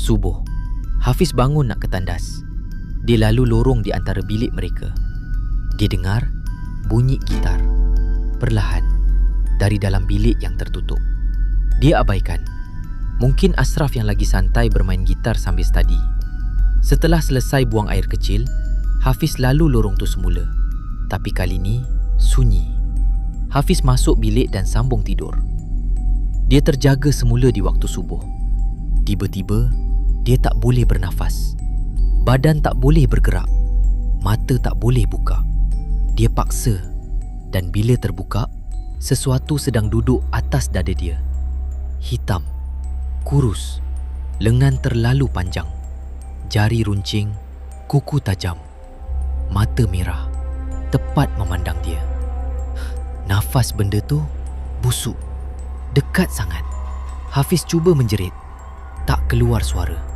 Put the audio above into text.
Subuh. Hafiz bangun nak ke tandas. Dia lalu lorong di antara bilik mereka. Dia dengar bunyi gitar perlahan dari dalam bilik yang tertutup. Dia abaikan. Mungkin Ashraf yang lagi santai bermain gitar sambil study. Setelah selesai buang air kecil, Hafiz lalu lorong tu semula. Tapi kali ni sunyi. Hafiz masuk bilik dan sambung tidur. Dia terjaga semula di waktu subuh. Tiba-tiba, dia tak boleh bernafas. Badan tak boleh bergerak. Mata tak boleh buka. Dia paksa dan bila terbuka, sesuatu sedang duduk atas dada dia. Hitam, kurus, lengan terlalu panjang, jari runcing, kuku tajam, mata merah, tepat memandang dia. Nafas benda tu busuk, dekat sangat. Hafiz cuba menjerit, tak keluar suara.